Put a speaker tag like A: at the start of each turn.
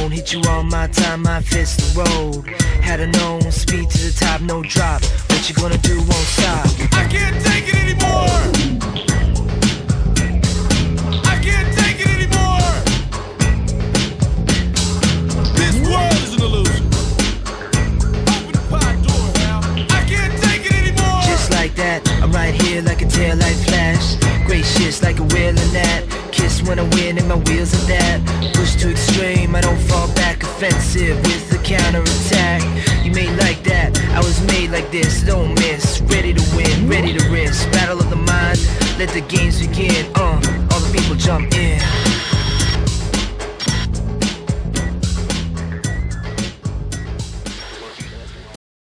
A: Hit you all my time, my fist the road. Had a known speed to the top, no drop. What you gonna do won't stop.
B: I can't take it anymore. I can't take it anymore. This world is an illusion. Open the pod door now. I can't take it anymore.
A: Just like that, I'm right here like a taillight flash. Gracious like a wheel in that. Kiss when I win and my wheels are that. Push to extreme, I don't fall back. Offensive with the counterattack. You made like that, I was made like this. Don't miss, ready to win, ready to risk. Battle of the mind, let the games begin.